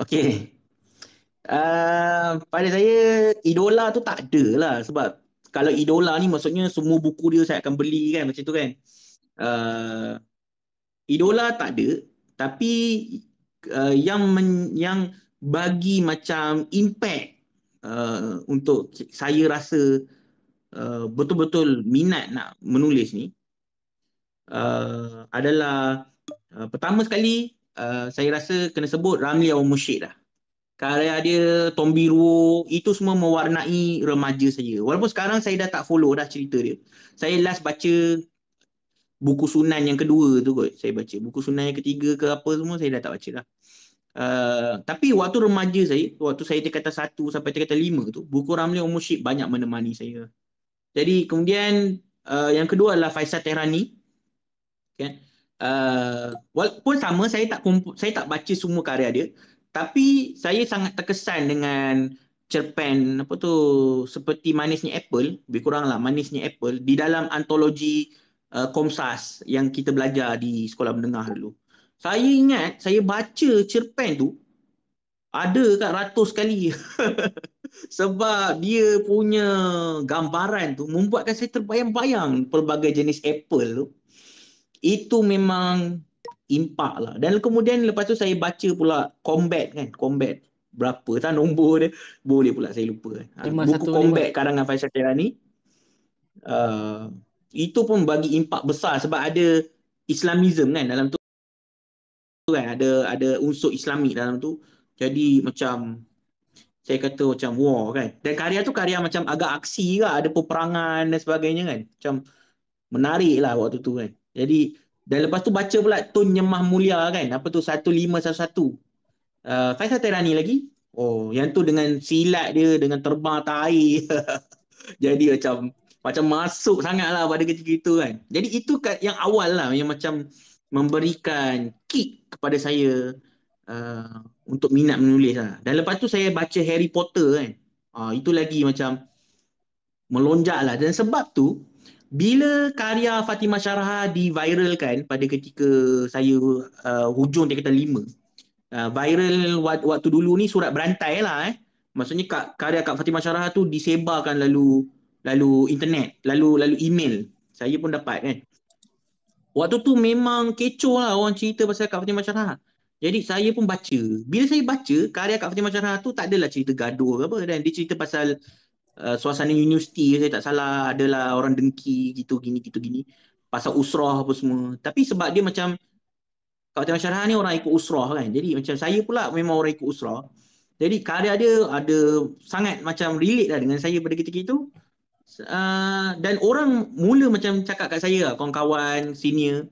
Okey. Pada saya idola tu tak ada lah, sebab kalau idola ni maksudnya semua buku dia saya akan beli kan, macam tu kan. Uh, Idola tak ada, tapi yang bagi macam impact untuk saya rasa betul-betul minat nak menulis ni adalah pertama sekali saya rasa kena sebut Ramli Awang Mursyid lah. Karya dia, Tombiru, itu semua mewarnai remaja saya. Walaupun sekarang saya dah tak follow dah cerita dia. Saya last baca buku Sunan yang kedua tu kot. Saya baca. Buku Sunan yang ketiga ke apa semua saya dah tak baca dah. Tapi waktu remaja saya, waktu saya tingkatan 1 sampai tingkatan 5 tu, buku Ramli Awang Mursyid banyak menemani saya. Jadi kemudian yang kedua adalah Faisal Tehrani. Kan? Walaupun sama saya tak baca semua karya dia, tapi saya sangat terkesan dengan cerpen apa tu, seperti Manisnya Apple, lebih kurang lah Manisnya Apple di dalam antologi Komsas yang kita belajar di sekolah menengah dulu. Saya ingat saya baca cerpen tu ada kat ratus kali. Sebab dia punya gambaran tu membuatkan saya terbayang-bayang pelbagai jenis apple tu. Itu memang impak lah. Dan kemudian lepas tu saya baca pula Combat kan, Combat. Berapa tak nombor dia? Boleh pula saya lupa. Buku 515. Combat karangan Faisal Tehrani. Uh, itu pun bagi impak besar sebab ada Islamism kan dalam tu kan, ada unsur Islamik dalam tu. Jadi macam saya kata macam war kan. Dan karya tu karya macam agak aksi lah, ada peperangan dan sebagainya kan. Macam menarik lah waktu tu kan. Jadi dan lepas tu baca pula Tun Nyemah Mulia kan. Apa tu 1511. Faisal Tehrani lagi. Oh, yang tu dengan silat dia, dengan terbang atas air. Jadi macam masuk sangat lah pada ketika itu kan. Jadi itu yang awal lah, yang macam memberikan kick kepada saya uh, untuk minat menulis lah. Dan lepas tu saya baca Harry Potter kan. Itu lagi macam melonjak lah. Dan sebab tu bila karya Fatimah Syaraha diviralkan pada ketika saya hujung tingkatan 5, viral waktu dulu ni surat berantai lah maksudnya karya Kak Fatimah Syaraha tu disebarkan lalu internet, lalu email. Saya pun dapat kan. Waktu tu memang kecoh lah orang cerita pasal Kak Fatimah Syaraha. Jadi saya pun baca. Bila saya baca karya Kak Fatimah Syaraha tu tak adalah cerita gaduh ke apa, dan dia cerita pasal suasana universiti, saya tak salah, adalah orang dengki gitu gini pasal usrah apa semua. Tapi sebab dia macam Kak Fatimah Syaraha ni orang ikut usrah kan, jadi macam saya pula memang orang ikut usrah, jadi karya dia ada sangat macam relate lah dengan saya pada ketika itu. Dan orang mula macam cakap kat saya lah, kawan-kawan senior,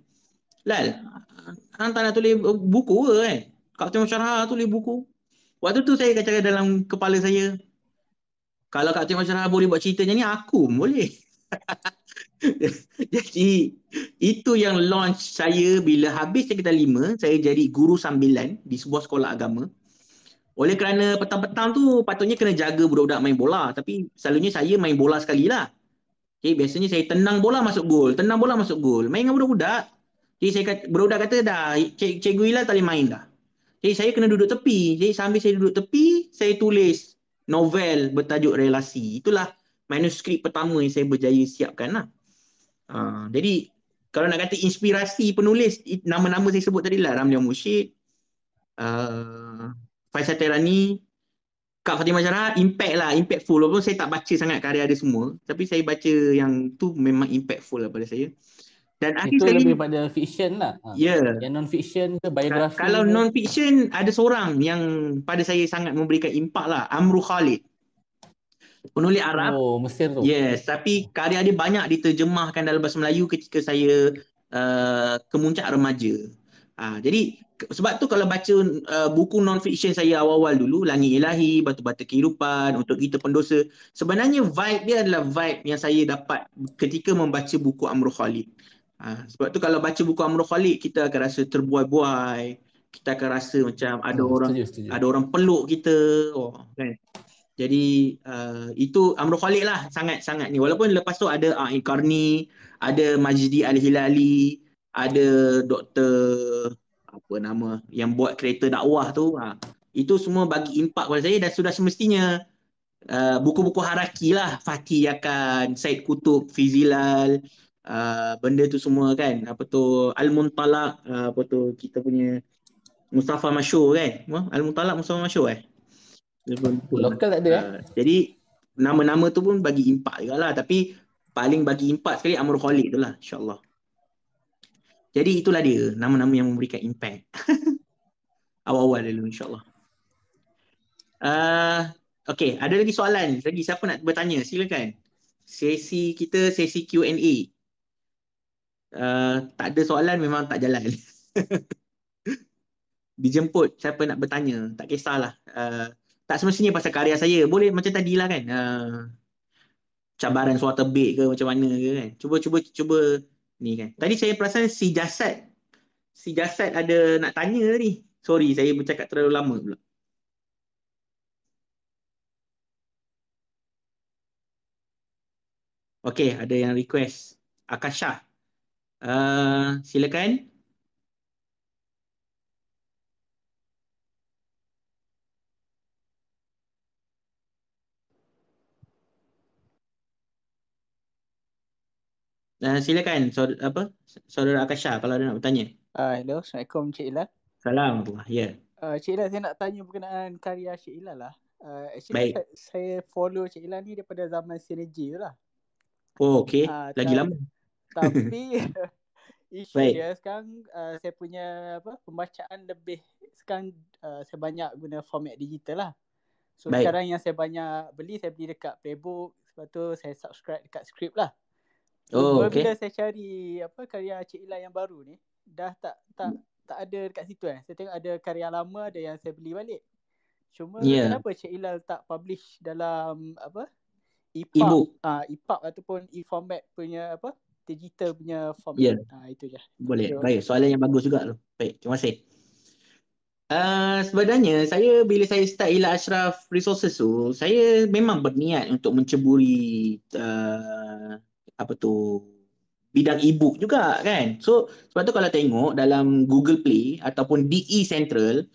Lal, hang tak nak tulis buku ke kan, Kak Fatimah Syaraha tulis buku. Waktu tu saya kata dalam kepala saya, kalau Kak Fatimah Syaraha boleh buat cerita macam ni, aku pun boleh. Jadi itu yang launch saya. Bila habis tingkatan 5, saya jadi guru sambilan di sebuah sekolah agama. Oleh kerana petang-petang tu patutnya kena jaga budak-budak main bola, tapi selalunya saya main bola sekali lah. Okay, biasanya saya tendang bola masuk gol, tendang bola masuk gol, main dengan budak-budak. Jadi budak-budak kata dah, Cikgu Hilal tak boleh main dah. Jadi saya kena duduk tepi. Jadi sambil saya duduk tepi, saya tulis novel bertajuk Relasi. Itulah manuskrip pertama yang saya berjaya siapkan lah. Jadi kalau nak kata inspirasi penulis, nama-nama saya sebut tadi lah, Ramli Awang Mursyid, uh, Faisal Tehrani, Kak Fatimah Syaraha, impact lah, impactful. Walaupun saya tak baca sangat karya dia semua, tapi saya baca yang tu memang impactful lah pada saya. Dan akhir Itu lebih sekali, pada fiction lah. ya, yeah, Yang non fiction ke biografi kalau ke? non-fiction ada seorang yang pada saya sangat memberikan impak lah, Amru Khalid. Penulis Arab. Oh, Mesir tu. Yes, tapi karya dia banyak diterjemahkan dalam bahasa Melayu ketika saya kemuncak remaja. Jadi sebab tu kalau baca buku non-fiction saya awal-awal dulu, Langit Ilahi, Batu-Batu Kehidupan, Untuk Kita Pendosa, sebenarnya vibe dia adalah vibe yang saya dapat ketika membaca buku Amrul Khalid. Sebab tu kalau baca buku Amrul Khalid, kita akan rasa terbuai-buai, kita akan rasa macam Setuju, setuju. ada orang peluk kita, kan. Jadi itu Amrul Khalid lah, sangat-sangat ni. Walaupun lepas tu ada Ain Karni, ada Majdi Al-Hilali, ada Doktor apa nama yang buat kereta dakwah tu. Itu semua bagi impak kepada saya dan sudah semestinya buku-buku Haraki lah, Fatih Yakan, Said Kutub, Fizilal, benda tu semua kan, apa tu Al-Muntalaq, apa tu kita punya Mustafa Masyur kan, Al-Muntalaq Mustafa Masyur Lokal tak ada jadi nama-nama tu pun bagi impak juga lah, tapi paling bagi impak sekali Amrul Khalid tu lah, insyaAllah. Jadi itulah dia nama-nama yang memberikan impact awal-awal dulu, insyaAllah. Okay, ada lagi soalan lagi, siapa nak bertanya silakan. Sesi kita sesi Q&A. Tak ada soalan memang tak jalan. Dijemput siapa nak bertanya, tak kisahlah. Tak semestinya pasal karya saya, boleh macam tadi lah kan, cabaran suara terbit ke macam mana ke kan. Cuba ni kan. Tadi saya perasan si Jasad ada nak tanya tadi. Sorry saya bercakap terlalu lama pula. Okay, ada yang request. Akasha. Silakan. Silakan saudara Akasha kalau ada nak bertanya. Hello, Assalamualaikum Cik Ilal. Salam. Ya. Cik Ilal, saya nak tanya berkenaan karya Cik Ilal lah. Actually saya follow Cik Ilal ni daripada zaman Sinergi tu lah. Oh, okay. Lagi lama. Tapi isu dia sekarang saya punya pembacaan lebih sekarang saya banyak guna format digital lah. So sekarang yang saya banyak beli, saya beli dekat Playbook, sebab tu saya subscribe dekat Script lah. Cuma bila saya cari karya Cik Ilal yang baru ni, dah tak ada dekat situ kan. Saya tengok ada karya lama, ada yang saya beli balik. Cuma kenapa Cik Ilal tak publish dalam EPUB ataupun e-format punya digital punya format. Itu je. Boleh. Baik, soalan yang bagus juga tu. Baik, terima kasih. Sebenarnya bila saya start Ilal Ashraf Resources tu, saya memang berniat untuk menceburi bidang e-book juga kan. So sebab tu kalau tengok dalam Google Play ataupun DE Central,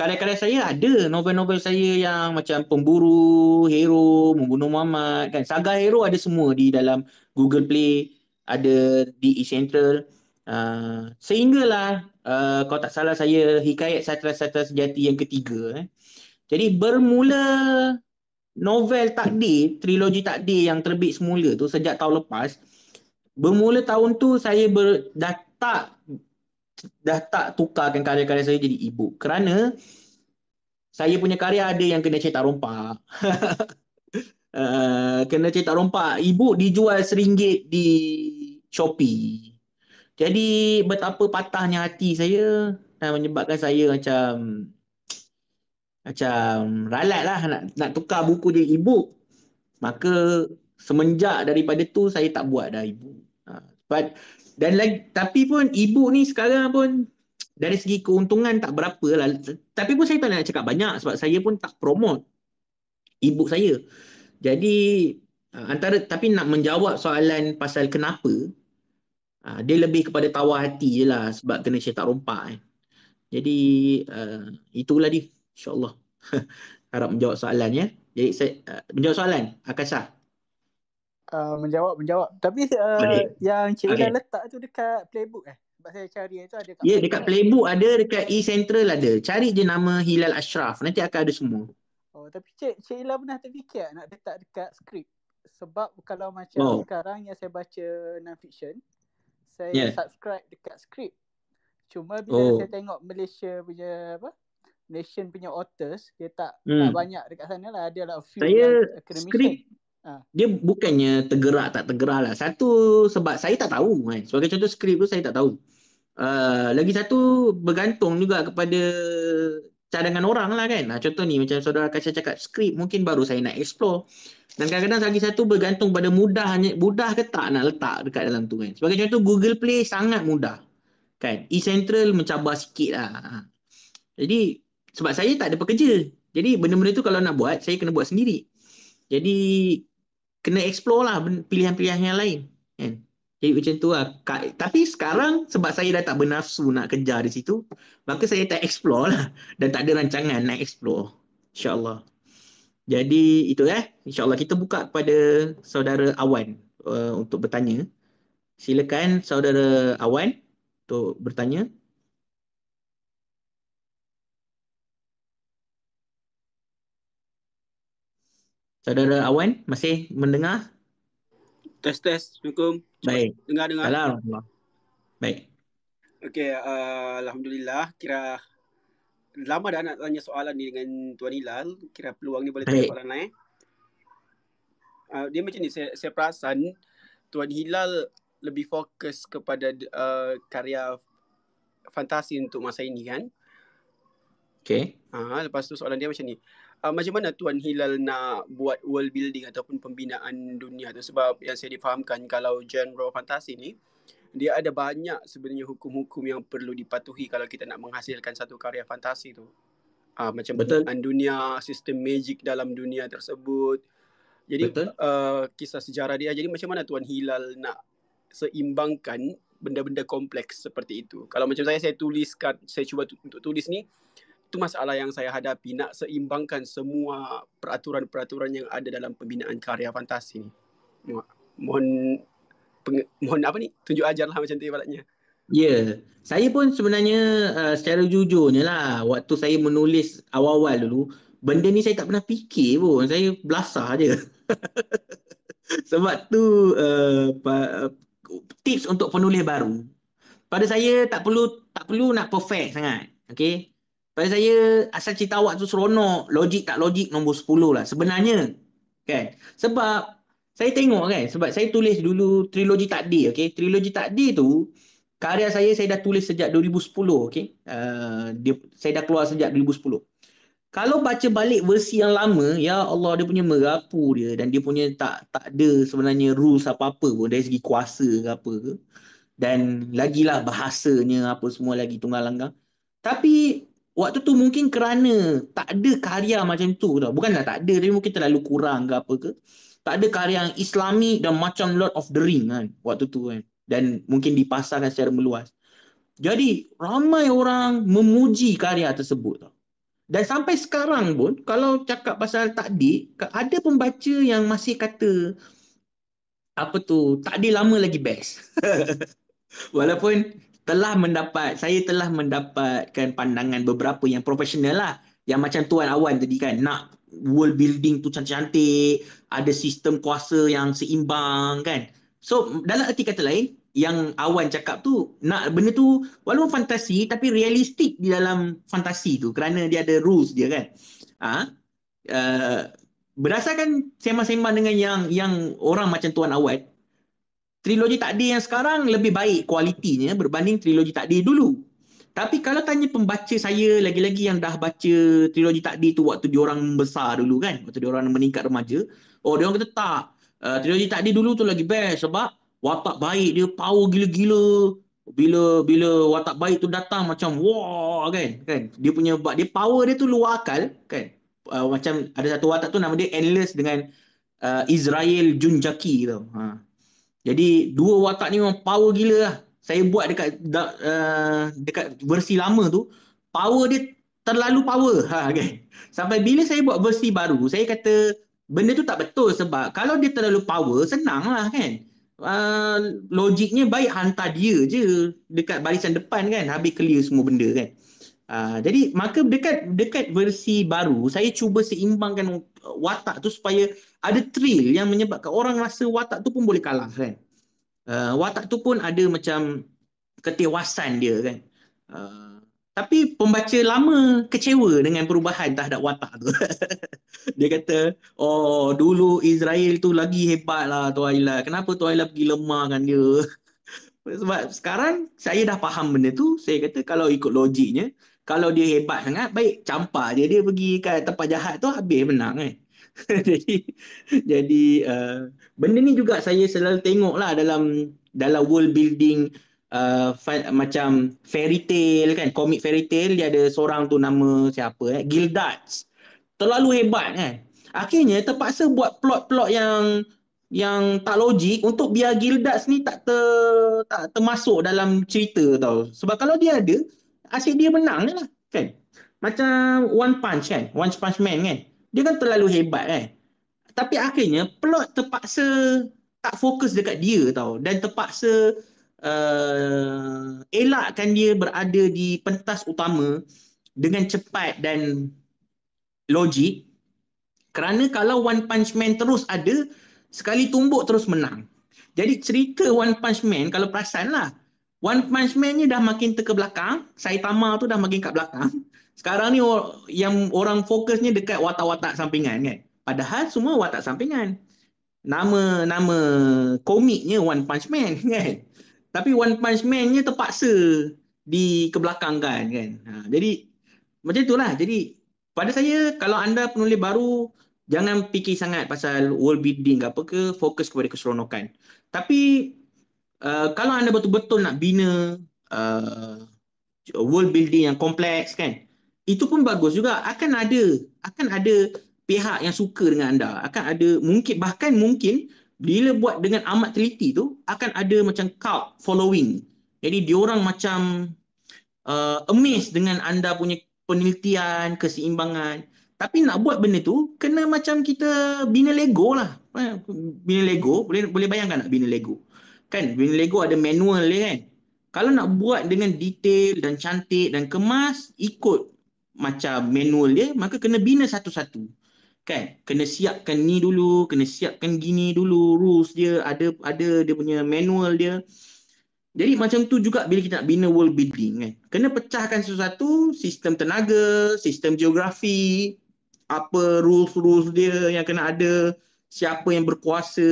karya-karya saya ada novel-novel saya yang macam Pemburu, Hero, Membunuh Muhammad kan. Saga Hero ada semua di dalam Google Play, ada di E-Central. Sehinggalah kalau tak salah saya Hikayat Satra-Satra Sejati yang ketiga. Jadi bermula novel Takdir, trilogi Takdir yang terbit semula tu sejak tahun lepas. Bermula tahun tu saya dah tak tukarkan karya-karya saya jadi e-book kerana saya punya karya ada yang kena cetak rompak. Kena cetak rompak. E-book dijual RM1 di Shopee. Jadi betapa patahnya hati saya dan menyebabkan saya macam ralat lah nak tukar buku jadi e-book. Maka semenjak daripada tu saya tak buat dah e-book. Tapi pun e-book ni sekarang pun dari segi keuntungan tak berapa lah. Tapi pun saya tak nak cakap banyak sebab saya pun tak promote e-book saya. Jadi tapi nak menjawab soalan pasal kenapa, dia lebih kepada tawar hati je lah sebab kena cetak rompak. Jadi itulah dia, insyaAllah. Harap menjawab soalan ya. Jadi saya menjawab soalan Akasha. Menjawab. Tapi yang Cik Ilal letak tu dekat Playbook sebab saya cari itu ada kat dekat Playbook ada, dekat E-Central ada. Cari je nama Hilal Ashraf, nanti akan ada semua. Tapi Cik Ilal pernah terfikir nak letak dekat Script? Sebab kalau macam sekarang yang saya baca non-fiction, saya subscribe dekat Script. Cuma bila saya tengok Malaysian punya authors, dia tak banyak dekat sana lah. Ada lah few yang academician. Script dia bukannya tak tergerak lah. Satu, sebab saya tak tahu kan. Sebagai contoh Script tu saya tak tahu. Lagi satu, bergantung juga kepada cadangan orang lah kan. Contoh ni macam saudara Akasha cakap Script, mungkin baru saya nak explore. Dan kadang-kadang lagi satu bergantung pada mudah ke tak nak letak dekat dalam tu kan. Sebagai contoh Google Play sangat mudah kan. E-Central mencabar sikit lah. Jadi sebab saya tak ada pekerja, jadi benda-benda tu kalau nak buat, saya kena buat sendiri. Jadi kena explore lah pilihan-pilihan yang lain kan. Jadi macam tu lah. Tapi sekarang sebab saya dah tak bernafsu nak kejar di situ, maka saya tak explore lah. Dan tak ada rancangan nak explore. InsyaAllah. Jadi itu InsyaAllah kita buka kepada saudara Awan untuk bertanya. Silakan saudara Awan untuk bertanya. Saudara Awan masih mendengar? Tes. Assalamualaikum. Baik. Dengar. Salam. Baik. Okey, alhamdulillah. Kira lama dah nak tanya soalan ni dengan Tuan Hilal. Kira peluang ni boleh tanya soalan lain. Dia macam ni, saya perasan Tuan Hilal lebih fokus kepada karya fantasi untuk masa ini kan. Okay. Lepas tu soalan dia macam ni. Macam mana Tuan Hilal nak buat world building ataupun pembinaan dunia tu? Sebab yang saya difahamkan kalau genre fantasi ni, dia ada banyak sebenarnya hukum-hukum yang perlu dipatuhi kalau kita nak menghasilkan satu karya fantasi tu. Macam pembinaan dunia, sistem magic dalam dunia tersebut. Jadi kisah sejarah dia. Jadi macam mana Tuan Hilal nak seimbangkan benda-benda kompleks seperti itu? Kalau macam saya tuliskan, saya cuba untuk tulis ni, itu masalah yang saya hadapi, nak seimbangkan semua peraturan-peraturan yang ada dalam pembinaan karya fantasi ni. Mohon tunjuk ajar lah macam tu ibaratnya. Ya, saya pun sebenarnya secara jujurnya lah, waktu saya menulis awal-awal dulu, benda ni saya tak pernah fikir pun, saya belasah je. Sebab tu tips untuk penulis baru, pada saya tak perlu nak perfect sangat. Okay? Pada saya asal cerita awak tu seronok, logik tak logik nombor 10 lah sebenarnya. Kan? Sebab saya tengok kan, sebab saya tulis dulu trilogi takdir. Okay? Trilogi takdir tu karya saya dah tulis sejak 2010. Okay? Saya dah keluar sejak 2010. Kalau baca balik versi yang lama, ya Allah, dia punya merapu dia, dan dia punya tak ada sebenarnya rules apa-apa pun dari segi kuasa ke apa ke. Dan lagilah bahasanya apa semua lagi tunggal langgang. Tapi waktu tu mungkin kerana tak ada karya macam tu tau. Bukanlah tak ada, tapi mungkin terlalu kurang ke apa ke. Tak ada karya yang Islami dan macam Lord of the Ring kan waktu tu kan. Dan mungkin dipasarkan secara meluas. Jadi ramai orang memuji karya tersebut tau. Dan sampai sekarang pun kalau cakap pasal takdir, ada pembaca yang masih kata apa tu, takdir lama lagi best. Walaupun saya telah mendapatkan pandangan beberapa yang profesional lah, yang macam Tuan Awan tadi kan, nak world building tu cantik-cantik, ada sistem kuasa yang seimbang kan. So dalam erti kata lain, yang Awan cakap tu, nak benda tu walaupun fantasi tapi realistik di dalam fantasi tu, kerana dia ada rules dia kan. Berdasarkan sembang-sembang dengan yang orang macam Tuan Awan, trilogi takdir yang sekarang lebih baik kualitinya berbanding trilogi takdir dulu. Tapi kalau tanya pembaca saya lagi-lagi yang dah baca trilogi takdir tu waktu diorang besar dulu kan, waktu diorang meningkat remaja, diorang kata tak, trilogi takdir dulu tu lagi best sebab watak baik dia power gila-gila. Bila watak baik tu datang macam wah kan dia punya power dia tu luar akal kan. Macam ada satu watak tu nama dia Endless dengan Israel Junjaki tau. Jadi dua watak ni memang power gila lah. Saya buat dekat versi lama tu, power dia terlalu power kan. Sampai bila saya buat versi baru, saya kata benda tu tak betul sebab kalau dia terlalu power, senang lah kan. Logiknya baik hantar dia je dekat barisan depan kan, habis clear semua benda kan. Jadi maka dekat versi baru, saya cuba seimbangkan watak tu supaya ada thrill yang menyebabkan orang rasa watak tu pun boleh kalah kan. Watak tu pun ada macam ketewasan dia kan. Tapi pembaca lama kecewa dengan perubahan terhadap watak tu. Dia kata, dulu Israel tu lagi hebat lah Tuan Hilal. Kenapa Tuan Hilal pergi lemahkan dia? Sebab sekarang saya dah faham benda tu. Saya kata kalau ikut logiknya, kalau dia hebat sangat, baik campur dia pergi kat tempat jahat tu, habis menang kan. jadi benda ni juga saya selalu tengok lah dalam world building macam fairy tale kan, komik fairy tale, dia ada seorang tu nama siapa Gildads, terlalu hebat kan, akhirnya terpaksa buat plot-plot yang yang tak logik untuk biar Gildas ni tak termasuk dalam cerita tau. Sebab kalau dia ada, asyik dia menang je lah kan. Macam One Punch kan, One Punch Man kan. Dia kan terlalu hebat kan. Tapi akhirnya plot terpaksa tak fokus dekat dia tau. Dan terpaksa elakkan dia berada di pentas utama dengan cepat dan logik. Kerana kalau One Punch Man terus ada, sekali tumbuk terus menang. Jadi cerita One Punch Man, kalau perasan lah, One Punch Man ni dah makin ke belakang, Saitama tu dah makin kat belakang. Sekarang ni yang orang fokusnya dekat watak-watak sampingan kan. Padahal semua watak sampingan. Nama komiknya One Punch Man kan. Tapi One Punch Man-nya terpaksa dikebelakangkan kan. Jadi macam itulah. Jadi pada saya, kalau anda penulis baru, jangan fikir sangat pasal world building ke apa ke, fokus kepada keseronokan. Tapi kalau anda betul-betul nak bina world building yang kompleks kan, itu pun bagus juga. Akan ada pihak yang suka dengan anda. Akan ada bahkan mungkin bila buat dengan amat teliti tu, akan ada macam cult following. Jadi diorang macam amazed dengan anda punya penelitian, keseimbangan. Tapi nak buat benda tu, kena macam kita bina Lego lah. Bina Lego, boleh bayangkan nak bina Lego. Kan, bina Lego ada manual dia kan. Kalau nak buat dengan detail dan cantik dan kemas, ikut macam manual dia, maka kena bina satu-satu. Kan, kena siapkan ni dulu, kena siapkan gini dulu, rules dia, ada dia punya manual dia. Jadi macam tu juga bila kita nak bina world building kan. Kena pecahkan sesuatu, sistem tenaga, sistem geografi, apa rules-rules dia yang kena ada, siapa yang berkuasa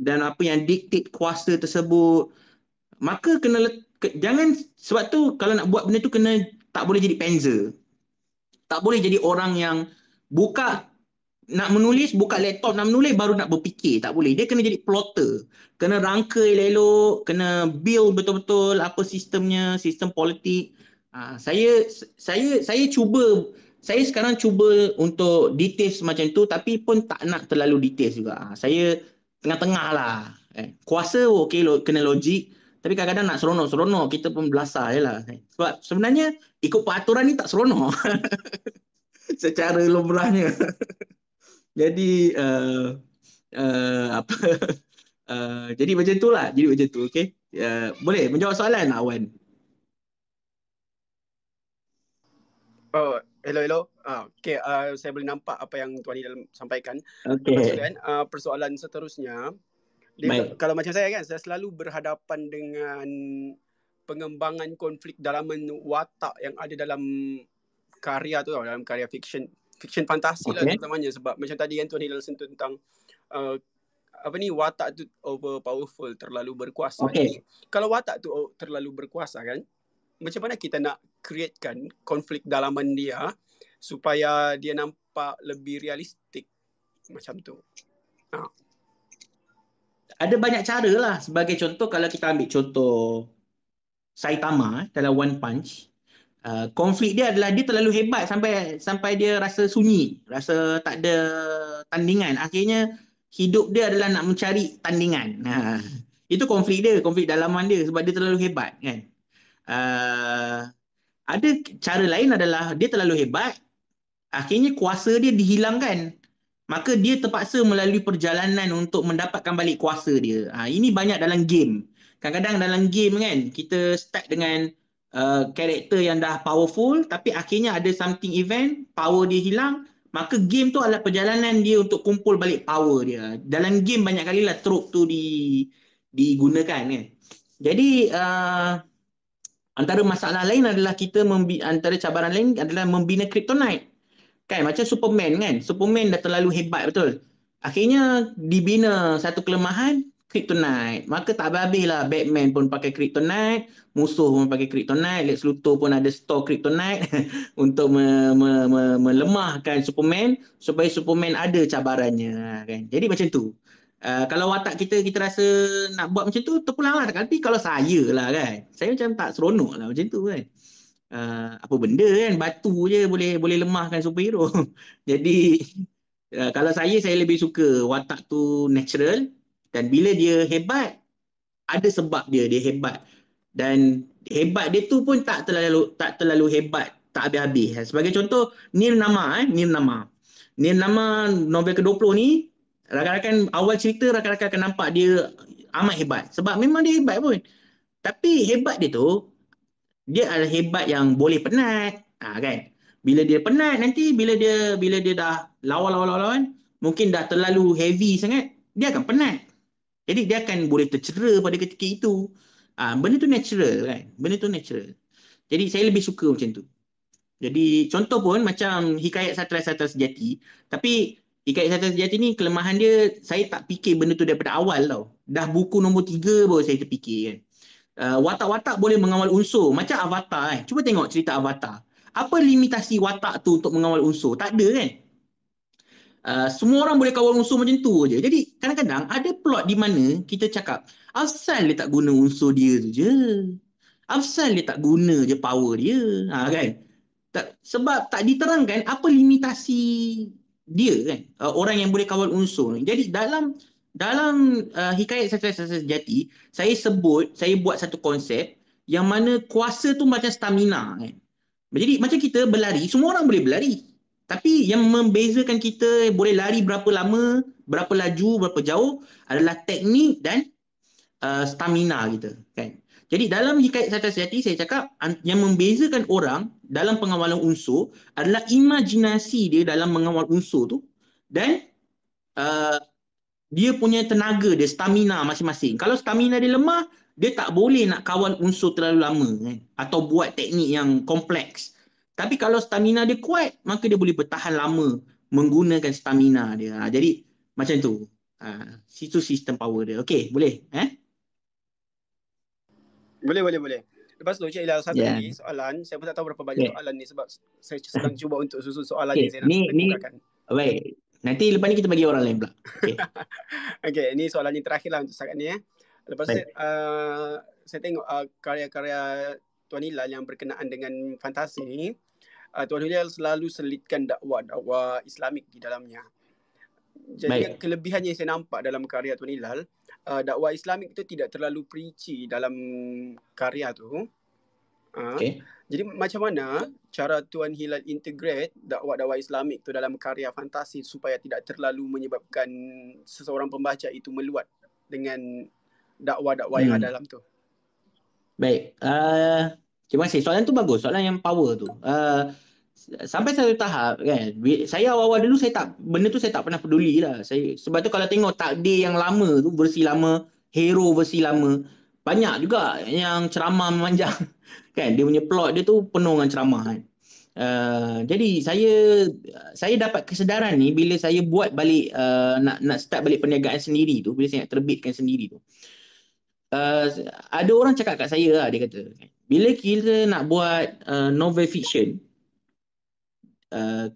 dan apa yang dictate kuasa tersebut. Maka jangan, sebab tu kalau nak buat benda tu tak boleh jadi penzer. Tak boleh jadi orang yang nak menulis, buka laptop nak menulis baru nak berfikir. Tak boleh. Dia kena jadi plotter. Kena rangka elok-elok, kena build betul-betul apa sistemnya, sistem politik. Saya sekarang cuba untuk details macam tu, tapi pun tak nak terlalu details juga. Saya tengah-tengah lah. Kuasa okey, kena logik. Tapi kadang-kadang nak seronok-seronok, kita pun belasah je lah. Sebab sebenarnya ikut peraturan ni tak seronok. Secara lumrahnya. Jadi apa jadi macam tu lah. Jadi macam tu, okey. Boleh menjawab soalan tak, Wan? Oh, hello. Okay, saya boleh nampak apa yang Tuan Hilal sampaikan. Okay. Lepas tu kan, persoalan seterusnya, kalau macam saya kan, saya selalu berhadapan dengan pengembangan konflik dalaman watak yang ada dalam karya tu, dalam karya fiction fantasi lah terutamanya. Sebab macam tadi kan Tuan Hilal sentuh tentang watak tu over powerful, terlalu berkuasa. Jadi kalau watak tu terlalu berkuasa kan, macam mana kita nak createkan konflik dalaman dia supaya dia nampak lebih realistik macam tu. Ada banyak cara lah. Sebagai contoh, kalau kita ambil contoh Saitama dalam One Punch, konflik dia adalah dia terlalu hebat sampai dia rasa sunyi, rasa tak ada tandingan. Akhirnya hidup dia adalah nak mencari tandingan. Itu konflik dia, konflik dalaman dia, sebab dia terlalu hebat kan. Ada cara lain adalah dia terlalu hebat, akhirnya kuasa dia dihilangkan. Maka dia terpaksa melalui perjalanan untuk mendapatkan balik kuasa dia. Ini banyak dalam game. Kadang-kadang dalam game kan, kita start dengan karakter yang dah powerful, tapi akhirnya ada something event, power dia hilang. Maka game tu adalah perjalanan dia untuk kumpul balik power dia. Dalam game banyak kali lah trope tu digunakan kan. Jadi antara masalah lain adalah antara cabaran lain adalah membina kryptonite. Kan macam Superman kan. Superman dah terlalu hebat betul. Akhirnya dibina satu kelemahan, kryptonite. Maka tak habis lah, Batman pun pakai kryptonite, musuh pun pakai kryptonite, Lex Luthor pun ada store kryptonite untuk melemahkan Superman supaya Superman ada cabarannya kan. Jadi macam tu. Kalau watak kita rasa nak buat macam tu, terpulang lah. Tapi kalau saya lah kan, saya macam tak seronok lah macam tu kan. Apa benda kan, batu je boleh lemahkan superhero. Jadi kalau saya lebih suka watak tu natural, Dan bila dia hebat, ada sebab dia hebat. Dan hebat dia tu pun tak terlalu hebat, tak habis-habis. Sebagai contoh, Nir Nama. Nir Nama novel ke-20 ni, rakan-rakan awal cerita rakan-rakan akan nampak dia amat hebat. Sebab memang dia hebat pun. Tapi hebat dia tu, dia adalah hebat yang boleh penat. Kan? Bila dia penat nanti, bila dia dah lawan, mungkin dah terlalu heavy sangat, dia akan penat. Jadi dia akan boleh tercera pada ketika itu. Benda tu natural kan. Benda tu natural. Jadi saya lebih suka macam tu. Jadi contoh pun macam Hikayat Satria Sejati. Tapi Hikayat Satria Sejati ni kelemahan dia, saya tak fikir benda tu daripada awal tau. Dah buku nombor 3 baru saya terfikir kan. Watak-watak boleh mengawal unsur. Macam Avatar kan. Cuba tengok cerita Avatar. Apa limitasi watak tu untuk mengawal unsur? Tak ada kan. Semua orang boleh kawal unsur macam tu je. Jadi kadang-kadang ada plot di mana kita cakap, asal dia tak guna unsur dia tu je. Asal dia tak guna je power dia. Kan? Sebab tak diterangkan apa limitasi dia kan. Orang yang boleh kawal unsur ni. Jadi dalam Hikayat Satria Sejati, saya buat satu konsep yang mana kuasa tu macam stamina kan. Jadi macam kita berlari, semua orang boleh berlari. Tapi yang membezakan kita boleh lari berapa lama, berapa laju, berapa jauh adalah teknik dan stamina kita kan. Jadi dalam Hikayat Satria Sejati saya cakap yang membezakan orang dalam pengawalan unsur adalah imajinasi dia dalam mengawal unsur tu dan dia punya tenaga dia, stamina masing-masing. Kalau stamina dia lemah, dia tak boleh nak kawal unsur terlalu lama kan? Atau buat teknik yang kompleks. Tapi kalau stamina dia kuat, maka dia boleh bertahan lama menggunakan stamina dia. Jadi macam tu. Situ sistem power dia. Okey, boleh? Boleh. Lepas tu Cik Hilal, satu lagi soalan. Saya pun tak tahu berapa banyak soalan ni sebab saya sedang cuba untuk susun soalan ni saya nak kemukakan. Baik. Nanti lepas ni kita bagi orang lain pula. Okey, ini soalan yang terakhir lah untuk setakat ni. Lepas tu saya tengok karya-karya Tuan Hilal yang berkenaan dengan fantasi ni. Tuan Hilal selalu selitkan dakwah Islamik di dalamnya. Jadi kelebihan yang saya nampak dalam karya Tuan Hilal, dakwah Islamik itu tidak terlalu preachy dalam karya tu. Jadi macam mana cara Tuan Hilal integrate dakwah-dakwah Islamik tu dalam karya fantasi supaya tidak terlalu menyebabkan seseorang pembaca itu meluat dengan dakwah-dakwah yang ada dalam tu? Baik. Terima kasih. Soalan tu bagus. Soalan yang power tu. Sampai satu tahap kan. Saya awal-awal dulu benda tu saya tak pernah peduli lah. Sebab tu kalau tengok takdir yang lama tu, versi lama, hero versi lama, banyak juga yang ceramah memanjang. Kan dia punya plot dia tu penuh dengan ceramah kan. Jadi saya dapat kesedaran ni bila saya buat balik nak start balik perniagaan sendiri tu, bila saya nak terbitkan sendiri tu. Ada orang cakap kat saya lah, dia kata bila kita nak buat novel fiction,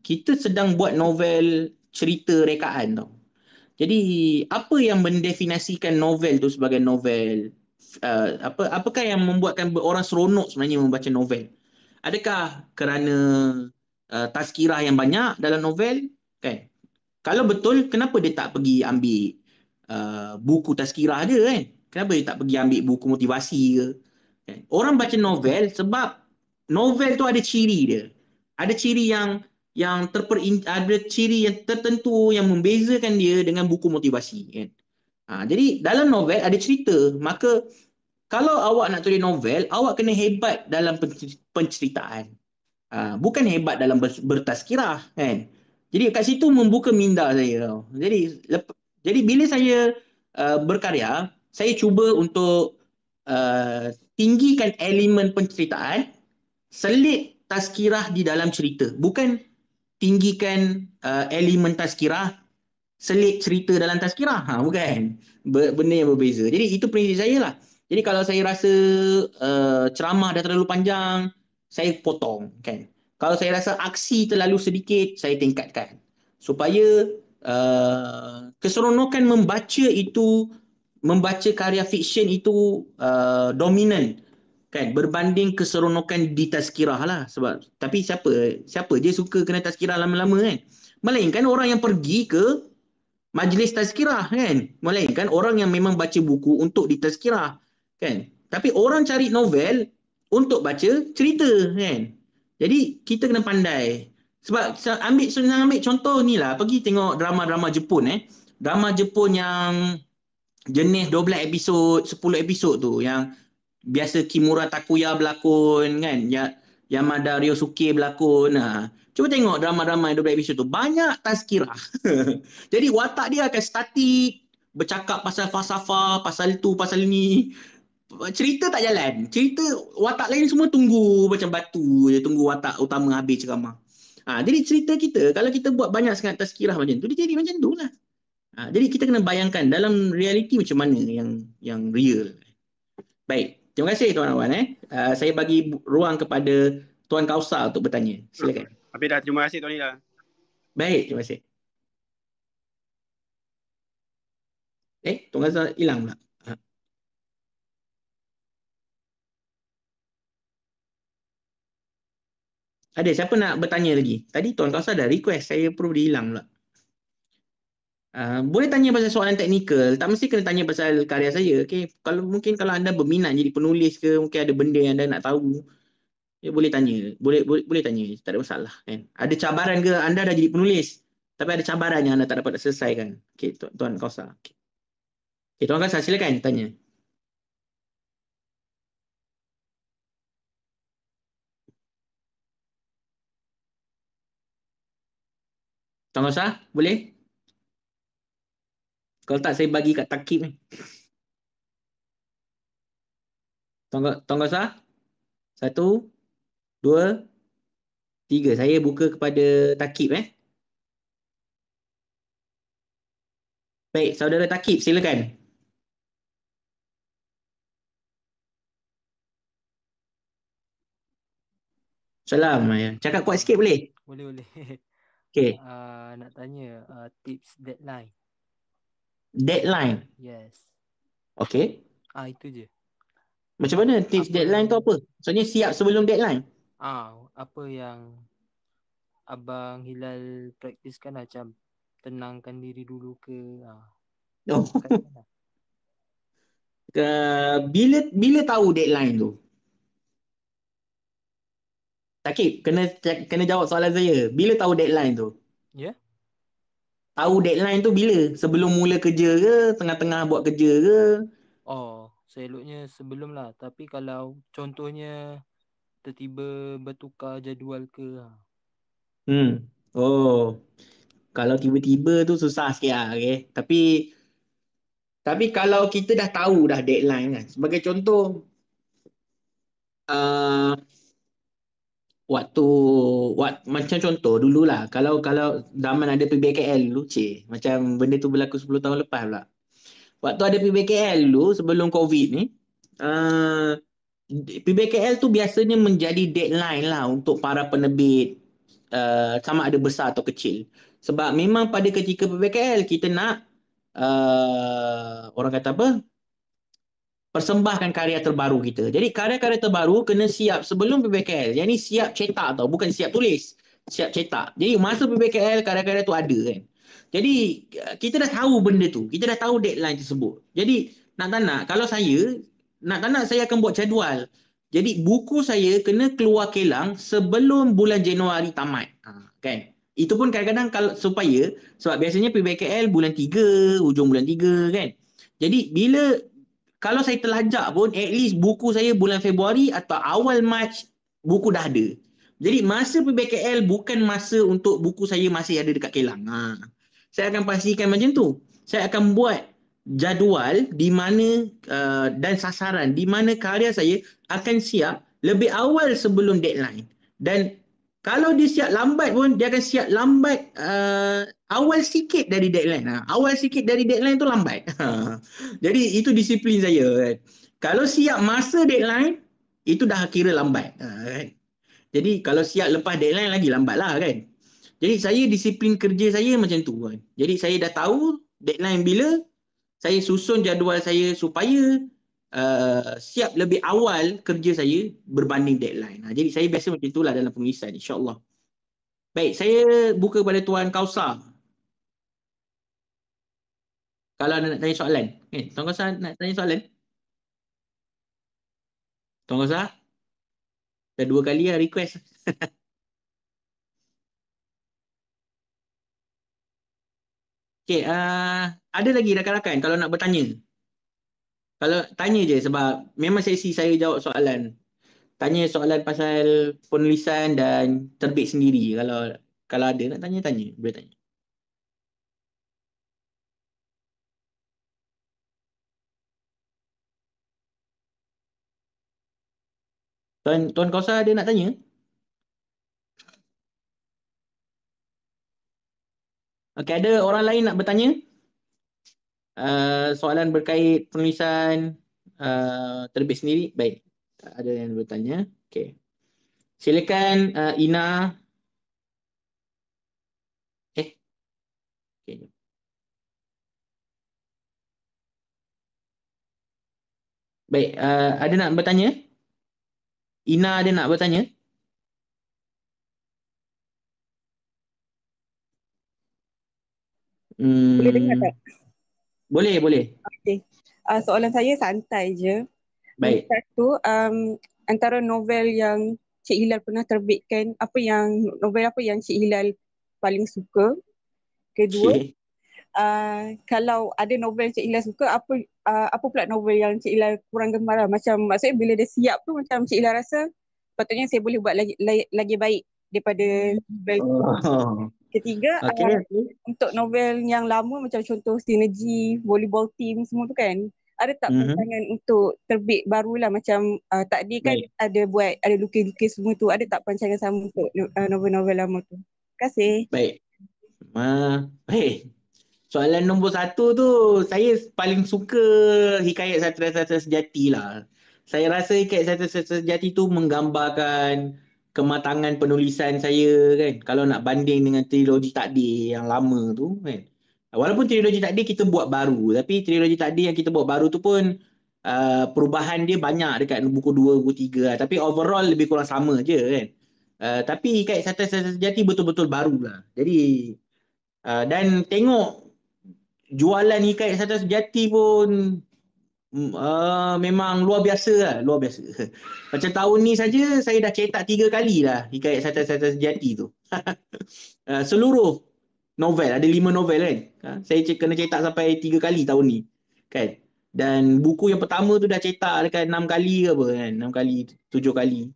kita sedang buat novel cerita rekaan tau. Jadi apa yang mendefinisikan novel tu sebagai novel? Apakah yang membuatkan orang seronok sebenarnya membaca novel? Adakah kerana tazkirah yang banyak dalam novel? Kan? Kalau betul, kenapa dia tak pergi ambil buku tazkirah dia kan? Kenapa dia tak pergi ambil buku motivasi ke? Kan? Orang baca novel sebab novel tu ada ciri dia. Ada ciri yang ada ciri yang tertentu yang membezakan dia dengan buku motivasi kan. Jadi dalam novel ada cerita, maka kalau awak nak tulis novel, awak kena hebat dalam penceritaan. Bukan hebat dalam bertazkirah kan. Jadi kat situ membuka minda saya tau. Jadi bila saya berkarya, saya cuba untuk tinggikan elemen penceritaan, selit tazkirah di dalam cerita. Bukan tinggikan elemen tazkirah, selit cerita dalam tazkirah. Bukan. Benda yang berbeza. Jadi itu prinsip saya lah. Jadi kalau saya rasa ceramah dah terlalu panjang, saya potong kan. Kalau saya rasa aksi terlalu sedikit, saya tingkatkan. Supaya keseronokan membaca karya fiksyen itu dominan kan, berbanding keseronokan di tazkirah lah. Tapi siapa je suka kena tazkirah lama-lama kan. Melainkan orang yang pergi ke majlis tazkirah kan. Melainkan orang yang memang baca buku untuk ditazkirah kan. Tapi orang cari novel untuk baca cerita kan. Jadi kita kena pandai. Sebab ambil contoh ni lah, pergi tengok drama-drama Jepun Drama Jepun yang jenis 12 episod, 10 episod tu yang biasa Kimura Takuya berlakon kan, Yamada Ryosuke berlakon. Cuba tengok drama-drama yang 12 episod tu, banyak tazkirah. Jadi watak dia akan statik, bercakap pasal falsafah, pasal tu, pasal ni. Cerita tak jalan. Cerita watak lain semua tunggu macam batu je, tunggu watak utama habis ceramah. Jadi cerita kita, kalau kita buat banyak sangat tazkirah macam tu, dia jadi macam tu lah. Jadi kita kena bayangkan dalam realiti macam mana yang real. Baik, terima kasih tuan-tuan. Saya bagi ruang kepada Tuan Kausar untuk bertanya. Silakan. Habis dah, terima kasih Tuan Hilal. Baik, terima kasih. Tuan Kausar hilang pula. Ada siapa nak bertanya lagi? Tadi Tuan Kausar dah request, saya perlu hilang pula. Boleh tanya pasal soalan teknikal, tak mesti kena tanya pasal karya saya. Okay? Kalau anda berminat jadi penulis ke, mungkin ada benda yang anda nak tahu, ya boleh tanya. Boleh tanya, tak ada masalah kan. Ada cabaran ke anda dah jadi penulis, tapi ada cabaran yang anda tak dapat selesaikan. Okey, Tuan Kausar. Okey, Tuan Kausar silakan tanya. Tuan Kausar, boleh? Kalau tak saya bagi kat Takib ni. Tuan Kausar? 1, 2, 3. Saya buka kepada Takib Baik, saudara Takib silakan. Salam. Cakap kuat sikit boleh? Boleh. Okey. Nak tanya tips deadline. Deadline? Yes. Okey. Itu je. Macam mana tips deadline tu apa? Maksudnya siap sebelum deadline? Apa yang Abang Hilal praktiskan macam tenangkan diri dulu ke? Bila tahu deadline tu? Takib, kena jawab soalan saya. Bila tahu deadline tu? Ya? Yeah? Tahu deadline tu bila? Sebelum mula kerja ke? Tengah-tengah buat kerja ke? Seloknya sebelum lah. Tapi kalau contohnya tiba-tiba bertukar jadual ke? Kalau tiba-tiba tu susah sikit lah. Okay? Tapi kalau kita dah tahu dah deadline kan. Sebagai contoh, macam contoh dululah, kalau zaman ada PBKL dulu, macam benda tu berlaku 10 tahun lepas pula. Waktu ada PBKL dulu sebelum COVID ni, PBKL tu biasanya menjadi deadline lah untuk para penerbit, sama ada besar atau kecil. Sebab memang pada ketika PBKL kita nak orang kata apa? Persembahkan karya terbaru kita. Jadi karya-karya terbaru kena siap sebelum PBKL. Yang ni siap cetak tau, bukan siap tulis. Siap cetak. Jadi masa PBKL karya-karya tu ada kan. Jadi kita dah tahu benda tu. Kita dah tahu deadline tersebut. Jadi nak tak nak, kalau saya nak tak nak saya akan buat jadual. Jadi buku saya kena keluar kelang sebelum bulan Januari tamat. Kan? Itu pun kadang-kadang supaya, sebab biasanya PBKL bulan 3, hujung bulan 3 kan. Jadi kalau saya terlajak pun, at least buku saya bulan Februari atau awal Mac, buku dah ada. Jadi masa PBKL bukan masa untuk buku saya masih ada dekat kelang. Saya akan pastikan macam tu. Saya akan buat jadual di mana dan sasaran di mana karya saya akan siap lebih awal sebelum deadline. Dan kalau dia siap lambat pun, dia akan siap lambat awal sikit dari deadline. Awal sikit dari deadline tu lambat. Jadi itu disiplin saya kan. Kalau siap masa deadline, itu dah kira lambat. Kan? Jadi kalau siap lepas deadline lagi lambat lah kan. Jadi saya disiplin kerja saya macam tu kan. Jadi saya dah tahu deadline bila, saya susun jadual saya supaya siap lebih awal kerja saya berbanding deadline. Jadi saya biasa macam itulah dalam penulisan, insyaAllah. Baik, saya buka pada Tuan Kausar. Kalau anda nak tanya soalan. Tuan Kosa nak tanya soalan? Tuan Kosa? Dah 2 kali lah request. Okay, ada lagi rakan-rakan kalau nak bertanya? Kalau tanya je sebab memang sesi saya jawab soalan. Tanya soalan pasal penulisan dan terbit sendiri. Kalau ada nak tanya, boleh tanya. Tuan Kausa ada nak tanya? Okey, ada orang lain nak bertanya? Soalan berkait penulisan terbit sendiri? Baik, tak ada yang bertanya. Okey. Silakan Ina. Okay. Baik, ada nak bertanya? Ina ada nak bertanya? Boleh dengar tak? Boleh. Okey. Soalan saya santai je. Baik. Satu, antara novel yang Cik Hilal pernah terbitkan, novel apa yang Cik Hilal paling suka? Kedua, kalau ada novel Cik Hilal suka, apa pula novel yang Cik Hilal kurang gemar lah? Macam maksudnya bila dia siap tu macam Cik Hilal rasa patutnya saya boleh buat lagi baik daripada novel. Ketiga, untuk novel yang lama macam contoh Sinergi, Volleyball Team semua tu kan, ada tak perancangan untuk terbit barulah macam takdir kan ada lukis-lukis semua tu, ada tak perancangan sama untuk novel-novel lama tu? Terima kasih. Baik. Soalan nombor 1 tu, saya paling suka hikayat Satria Sejati lah. Saya rasa hikayat Satria Sejati tu menggambarkan kematangan penulisan saya kan. Kalau nak banding dengan trilogi takdir yang lama tu kan. Walaupun trilogi takdir kita buat baru, tapi trilogi takdir yang kita buat baru tu pun perubahan dia banyak dekat buku 2, buku 3 lah. Tapi overall lebih kurang sama je kan. Tapi hikayat Satria Sejati betul-betul baru lah. Jadi dan tengok jualan hikayat Satria Sejati pun memang luar biasa lah, luar biasa. Macam tahun ni saja saya dah cetak 3 kali lah hikayat Satria Sejati tu. Seluruh novel, ada 5 novel kan. Saya kena cetak sampai 3 kali tahun ni. Kan? Dan buku yang pertama tu dah cetak dekat 6 kali ke apa kan, 6 kali, 7 kali.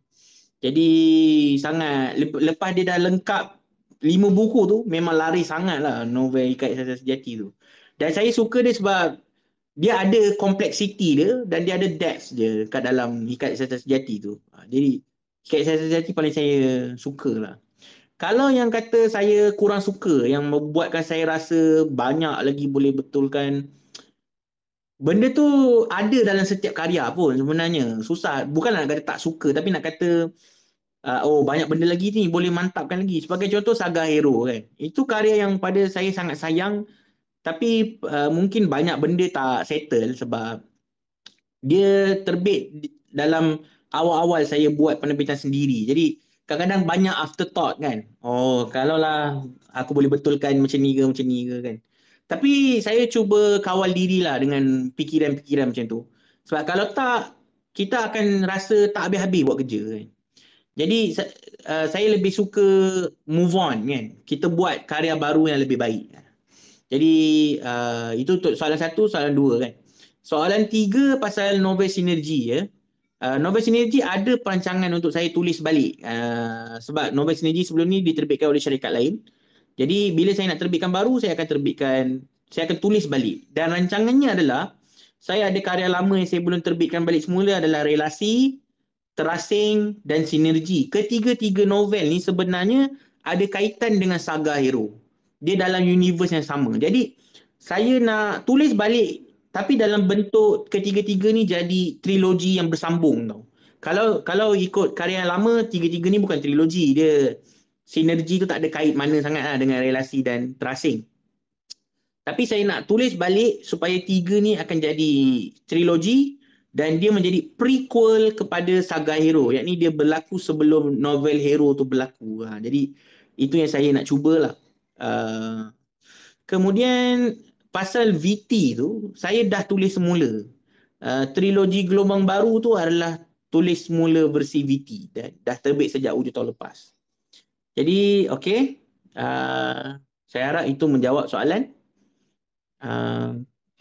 Jadi sangat, lepas dia dah lengkap 5 buku tu, memang lari sangat lah novel hikayat Satria Sejati tu. Dan saya suka dia sebab dia ada kompleksiti dia dan dia ada depth dia kat dalam hikayat Satria Sejati tu. Jadi hikayat Satria Sejati paling saya suka lah. Kalau yang kata saya kurang suka, yang membuatkan saya rasa banyak lagi boleh betulkan, benda tu ada dalam setiap karya pun sebenarnya. Susah, bukanlah nak kata tak suka, tapi nak kata banyak benda lagi ni boleh mantapkan lagi. Sebagai contoh Saga Hero kan. Itu karya yang pada saya sangat sayang, tapi mungkin banyak benda tak settle sebab dia terbit dalam awal-awal saya buat penerbitan sendiri. Jadi kadang-kadang banyak afterthought kan. Kalaulah aku boleh betulkan macam ni ke kan. Tapi saya cuba kawal dirilah dengan fikiran-fikiran macam tu. Sebab kalau tak, kita akan rasa tak habis-habis buat kerja kan. Jadi saya lebih suka move on kan. Kita buat karya baru yang lebih baik. Jadi itu untuk soalan 1, soalan 2 kan. Soalan 3 pasal novel Sinergi ya. Novel Sinergi ada perancangan untuk saya tulis balik. Sebab novel Sinergi sebelum ni diterbitkan oleh syarikat lain. Jadi bila saya nak terbitkan baru, saya akan tulis balik. Dan rancangannya adalah saya ada karya lama yang saya belum terbitkan balik semula adalah Relasi, Terasing dan Sinergi. Ketiga-tiga novel ni sebenarnya ada kaitan dengan Saga Hero. Dia dalam universe yang sama. Jadi saya nak tulis balik tapi dalam bentuk ketiga-tiga ni jadi trilogi yang bersambung tau. Kalau ikut karya yang lama, tiga-tiga ni bukan trilogi. Dia Sinergi tu tak ada kait mana sangat lah dengan Relasi dan Terasing. Tapi saya nak tulis balik supaya 3 ni akan jadi trilogi dan dia menjadi prequel kepada Saga Hero. Yakni dia berlaku sebelum novel Hero tu berlaku. Jadi itu yang saya nak cubalah. Kemudian pasal VT tu saya dah tulis semula. Trilogi Gelombang Baru tu adalah tulis semula versi VT. Dah terbit sejak hujung tahun lepas. Jadi okey. Saya harap itu menjawab soalan.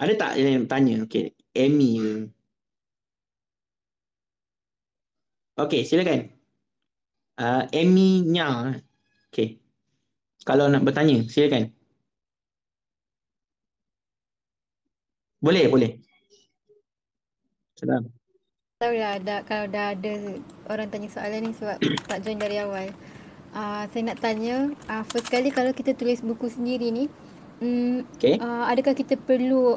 Ada tak yang tanya? Okey, Amy. Okey, silakan. Amy Nya. Okey. Kalau nak bertanya, silakan. Boleh. Salam. Tahu lah kalau dah ada orang tanya soalan ni sebab tak join dari awal. Saya nak tanya, first kali kalau kita tulis buku sendiri ni, Okay. adakah kita perlu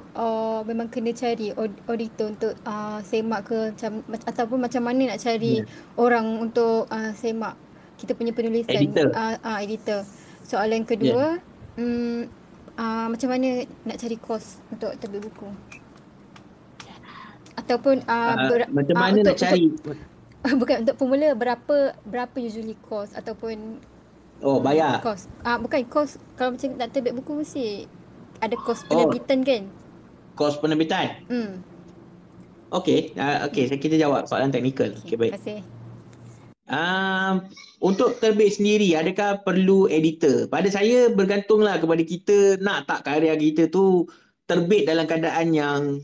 memang kena cari auditor untuk semak ke ataupun macam mana nak cari orang untuk semak kita punya penulisan? Editor. Soalan kedua, macam mana nak cari kos untuk terbit buku? Ataupun macam mana nak cari? Bukan untuk pemula, berapa usually kos ataupun bayar. Kos. Bukan kos, kalau macam nak terbit buku mesti ada kos penerbitan kan? Kos penerbitan. Okey, kita jawab soalan teknikal. Okey, baik. Terima kasih. Untuk terbit sendiri, adakah perlu editor? Pada saya bergantunglah kepada kita nak tak karya kita tu terbit dalam keadaan yang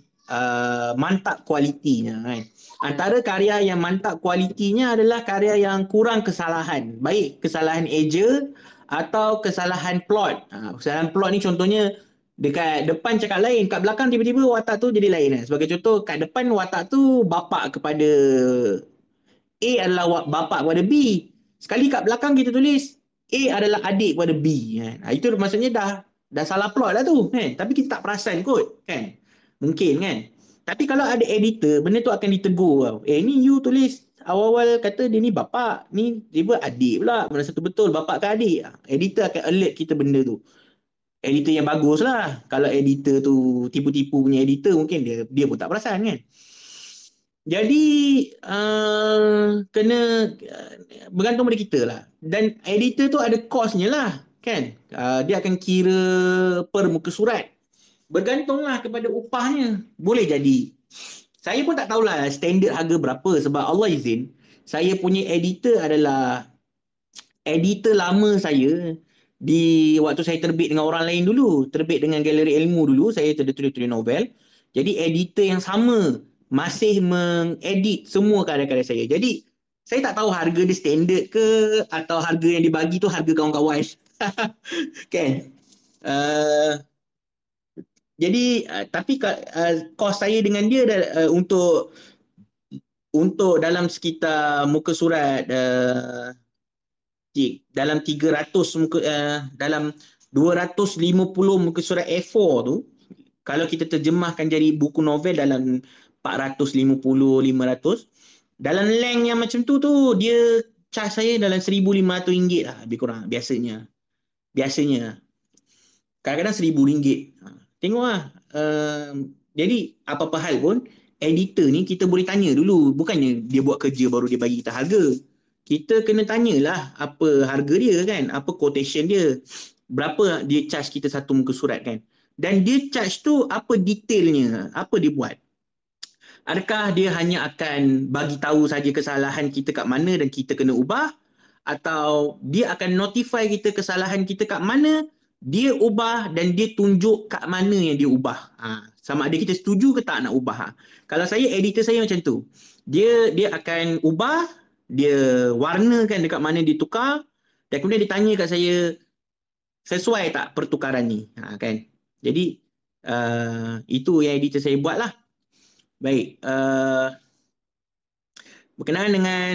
mantap kualitinya kan. Antara karya yang mantap kualitinya adalah karya yang kurang kesalahan, baik kesalahan eja atau kesalahan plot. Kesalahan plot ni contohnya dekat depan cakap lain, kat belakang tiba-tiba watak tu jadi lain. Sebagai contoh, kat depan watak tu bapa kepada A adalah bapa kepada B. Sekali kat belakang kita tulis A adalah adik kepada B kan. Itu maksudnya dah salah plot lah tu kan. Tapi kita tak perasan kot kan. Mungkin kan. Tapi kalau ada editor, benda tu akan ditegur. Ni you tulis awal-awal kata dia ni bapa, ni tiba adik pula. Mana satu betul bapa ke adik. Editor akan alert kita benda tu. Editor yang bagus lah. Kalau editor tu tipu-tipu punya editor, mungkin dia pun tak perasan kan. Jadi kena bergantung pada kita lah. Dan editor tu ada kosnya lah kan. Dia akan kira per muka surat. Bergantunglah kepada upahnya. Boleh jadi. Saya pun tak tahulah standard harga berapa. Sebab Allah izin, saya punya editor adalah editor lama saya. Di waktu saya terbit dengan orang lain dulu. Terbit dengan Galeri Ilmu dulu. Saya tulis novel. Jadi editor yang sama masih mengedit semua karya-karya saya. Jadi saya tak tahu harga dia standard ke atau harga yang dibagi tu harga kawan-kawan. Kan? Jadi tapi kos saya dengan dia untuk dalam sekitar muka surat dalam 300 muka dalam 250 muka surat A4 tu, kalau kita terjemahkan jadi buku novel dalam 450 500, dalam length yang macam tu dia charge saya dalam RM1,500 lah lebih kurang biasanya. Kadang-kadang RM1,000. Tengoklah. Jadi apa-apa hal pun editor ni kita boleh tanya dulu. Bukannya dia buat kerja baru dia bagi kita harga. Kita kena tanyalah apa harga dia kan. Apa quotation dia. Berapa dia charge kita satu muka surat kan. Dan dia charge tu apa detailnya. Apa dia buat. Adakah dia hanya akan bagi tahu saja kesalahan kita kat mana dan kita kena ubah. Atau dia akan notify kita kesalahan kita kat mana, dia ubah dan dia tunjuk kat mana yang dia ubah. Sama ada kita setuju ke tak nak ubah. Kalau saya, editor saya macam tu. Dia akan ubah, dia warnakan dekat mana dia tukar dan kemudian dia tanya kat saya, sesuai tak pertukaran ni? Kan? Jadi itu yang editor saya buat lah. Baik. Berkenaan dengan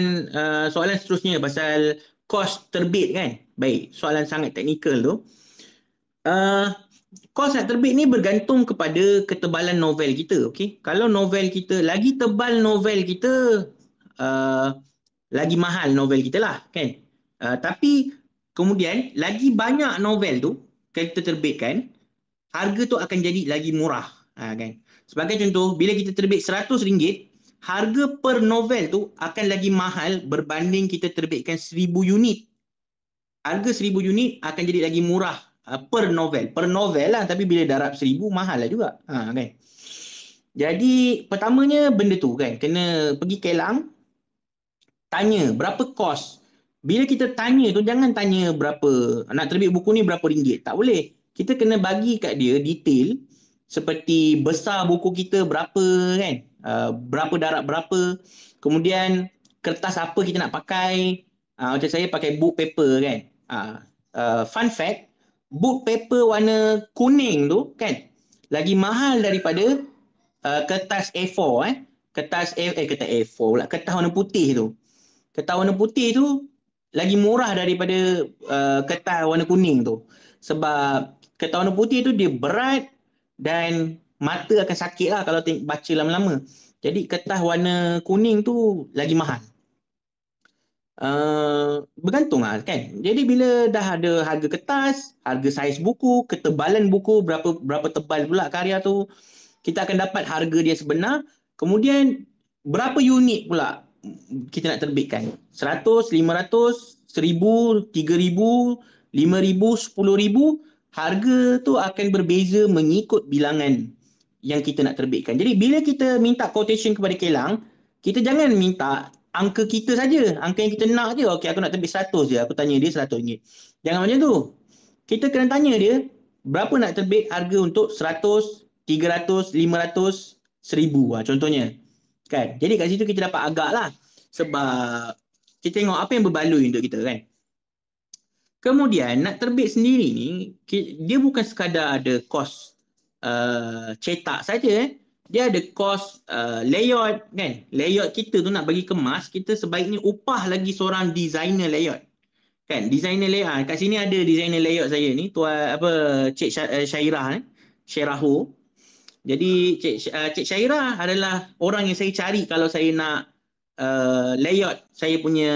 soalan seterusnya pasal kos terbit kan. Baik, soalan sangat teknikal tu. Kos nak terbit ni bergantung kepada ketebalan novel kita. Okay? Kalau novel kita, lagi tebal novel kita, lagi mahal novel kita lah. Kan? Tapi kemudian lagi banyak novel tu kita terbitkan, harga tu akan jadi lagi murah. Kan? Sebagai contoh, bila kita terbit RM100, harga per novel tu akan lagi mahal berbanding kita terbitkan 1000 unit. Harga 1000 unit akan jadi lagi murah per novel lah, tapi bila darab 1,000 mahal lah juga. Kan. Jadi pertamanya benda tu kan, kena pergi Kelang, tanya berapa kos. Bila kita tanya tu jangan tanya berapa nak terbit buku ni berapa ringgit. Tak boleh. Kita kena bagi kat dia detail seperti besar buku kita berapa kan, berapa darab berapa, kemudian kertas apa kita nak pakai. Macam saya pakai book paper kan. Fun fact, book paper warna kuning tu kan lagi mahal daripada kertas A4 kertas A4 pula, kertas warna putih tu. Kertas warna putih tu lagi murah daripada kertas warna kuning tu. Sebab kertas warna putih tu dia berat dan mata akan sakit lah kalau baca lama-lama. Jadi kertas warna kuning tu lagi mahal. Bergantung lah kan. Jadi bila dah ada harga kertas, harga saiz buku, ketebalan buku, berapa tebal pula karya tu, kita akan dapat harga dia sebenar. Kemudian berapa unit pula kita nak terbitkan? 100, 500, 1000, 3000, 5000, 10,000. Harga tu akan berbeza mengikut bilangan yang kita nak terbitkan. Jadi bila kita minta quotation kepada Kelang, kita jangan minta angka kita saja, angka yang kita nak je. Okey, aku nak terbit 100 je, aku tanya dia RM100. Jangan macam tu. Kita kena tanya dia berapa nak terbit harga untuk 100, 300, 500, 1000 contohnya. Kan? Jadi kat situ kita dapat agak lah. Sebab kita tengok apa yang berbaloi untuk kita kan. Kemudian nak terbit sendiri ni, dia bukan sekadar ada kos cetak saja. Dia ada kos layout kan. Layout kita tu nak bagi kemas, kita sebaiknya upah lagi seorang designer layout. Kan, designer layout. Kat sini ada designer layout saya ni, tuan Cik Syairah Syeraho. Jadi Cik Syairah adalah orang yang saya cari kalau saya nak layout saya punya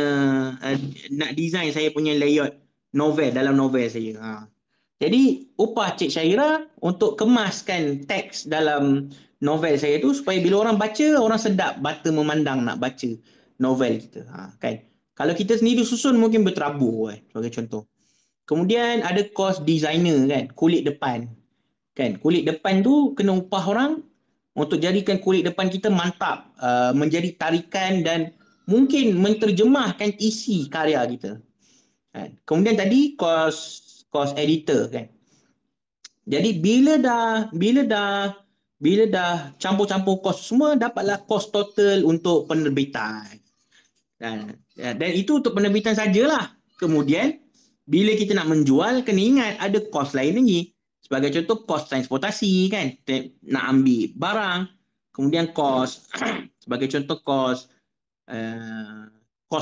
nak design saya punya layout novel dalam novel saya. Jadi upah Cik Syairah untuk kemaskan teks dalam novel saya tu supaya bila orang baca, orang sedap mata memandang nak baca novel kita. Kan? Kalau kita sendiri susun mungkin berterabur sebagai contoh. Kemudian ada kos designer kan, kulit depan. Kan, kulit depan tu kena upah orang untuk jadikan kulit depan kita mantap, menjadi tarikan dan mungkin menterjemahkan isi karya kita. Kan? Kemudian tadi kos editor kan. Jadi bila dah campur-campur kos semua, dapatlah kos total untuk penerbitan. Dan itu untuk penerbitan sajalah. Kemudian bila kita nak menjual, kena ingat ada kos lain lagi. Sebagai contoh kos transportasi kan, nak ambil barang. Kemudian kos sebagai contoh kos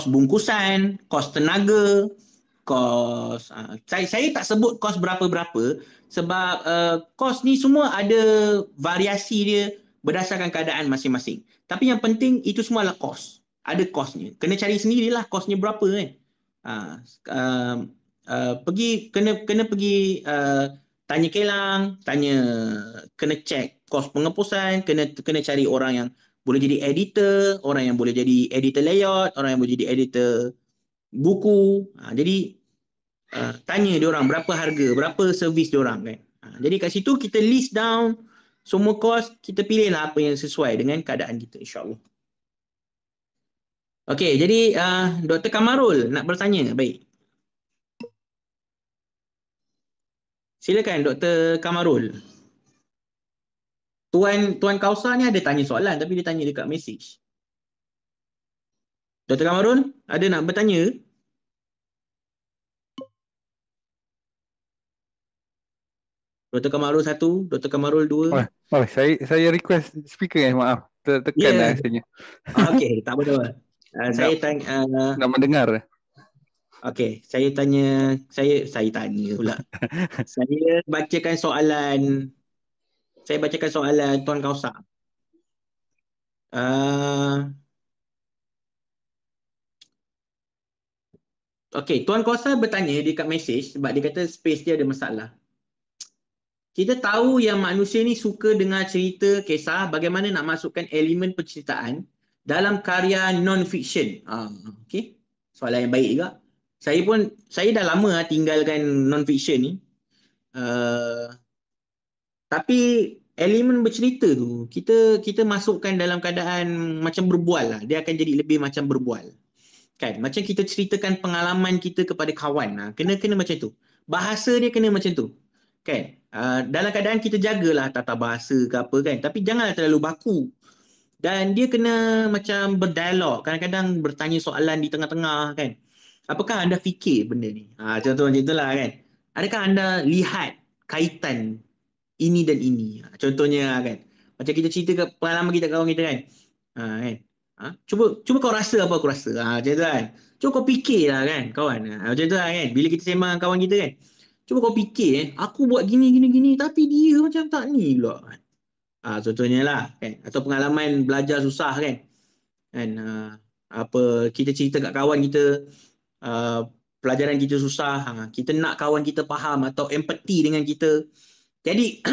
bungkusan, kos tenaga, kos saya tak sebut kos berapa-berapa sebab kos ni semua ada variasi dia berdasarkan keadaan masing-masing. Tapi yang penting itu semua adalah kos. Ada kosnya. Kena cari sendirilah kosnya berapa kan. Kena pergi tanya Kelang, kena cek kos penghapusan, kena cari orang yang boleh jadi editor, orang yang boleh jadi editor layout, orang yang boleh jadi editor buku. Jadi tanya dia orang berapa harga, berapa servis dia orang kan. Jadi kat situ kita list down semua kos, kita pilihlah apa yang sesuai dengan keadaan kita insya-Allah. Okey, jadi Dr. Kamarul nak bertanya. Baik. Silakan Dr. Kamarul. Tuan Kausar ni ada tanya soalan tapi dia tanya dekat mesej. Dr. Kamarul, ada nak bertanya? Dr. Kamarul 1, Dr. Kamarul 2. Saya request speaker maaf. Tekan rasanya. Okey, tak apa-apa. Saya tanya nak mendengar. Okey, saya tanya pula. Saya bacakan soalan Tuan Kausar. Okey, Tuan Kausar bertanya dekat mesej sebab dia kata space dia ada masalah. Kita tahu yang manusia ni suka dengar cerita, kisah, bagaimana nak masukkan elemen penceritaan dalam karya non-fiction. Okey, soalan yang baik juga. Saya dah lama tinggalkan non-fiction ni. Tapi elemen bercerita tu kita masukkan dalam keadaan macam berbual lah. Dia akan jadi lebih macam berbual. Kan? Macam kita ceritakan pengalaman kita kepada kawan. Kena macam tu. Bahasa dia kena macam tu. Kan? Dalam keadaan kita jagalah tata bahasa ke apa kan. Tapi janganlah terlalu baku. Dan dia kena macam berdialog. Kadang-kadang bertanya soalan di tengah-tengah kan. Apakah anda fikir benda ni? Contoh macam itulah kan. Adakah anda lihat kaitan ini dan ini? Contohnya kan. Macam kita cerita ke pengalaman kita kawan kita kan. Kan? Cuba kau rasa apa aku rasa. Macam tu kan. Cuba kau fikirlah kan kawan. Macam tu lah kan. Bila kita sembang kawan kita kan. Cuba kau fikir aku buat gini tapi dia macam tak ni pula. Contohnya lah kan. Atau pengalaman belajar susah kan. Apa kita cerita kat kawan kita pelajaran kita susah. Kita nak kawan kita faham atau empati dengan kita. Jadi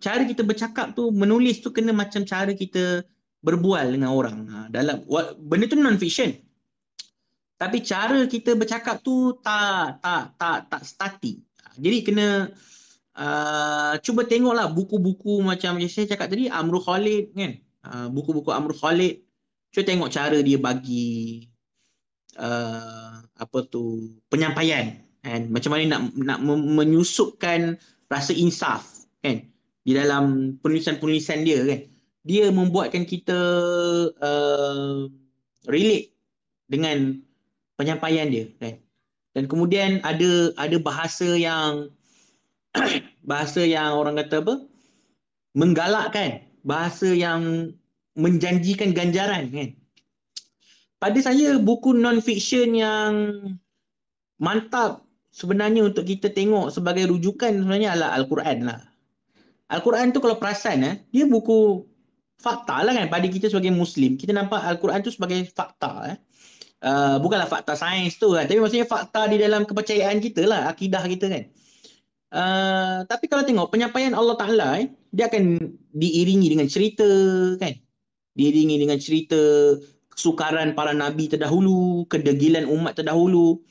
cara kita bercakap tu, menulis tu kena macam cara kita berbual dengan orang. Dalam benda tu non-fiction. Tapi cara kita bercakap tu tak statik. Jadi kena cuba tengoklah buku-buku macam saya cakap tadi, Amrul Khalid kan. Buku-buku Amrul Khalid. Cuba tengok cara dia bagi penyampaian kan. Macam mana nak menyusupkan rasa insaf kan di dalam penulisan-penulisan dia kan. Dia membuatkan kita relate dengan penyampaian dia kan. Dan kemudian ada bahasa yang bahasa yang orang kata apa? Menggalakkan, bahasa yang menjanjikan ganjaran kan. Pada saya buku non-fiction yang mantap sebenarnya untuk kita tengok sebagai rujukan sebenarnya adalah Al-Quran lah. Al-Quran tu kalau perasan dia buku fakta lah kan. Pada kita sebagai Muslim, kita nampak Al-Quran tu sebagai fakta. Bukanlah fakta sains tu kan. Tapi maksudnya fakta di dalam kepercayaan kita lah, akidah kita kan. Tapi kalau tengok penyampaian Allah Ta'ala dia akan diiringi dengan cerita kan. Diiringi dengan cerita kesukaran para nabi terdahulu, kedegilan umat terdahulu.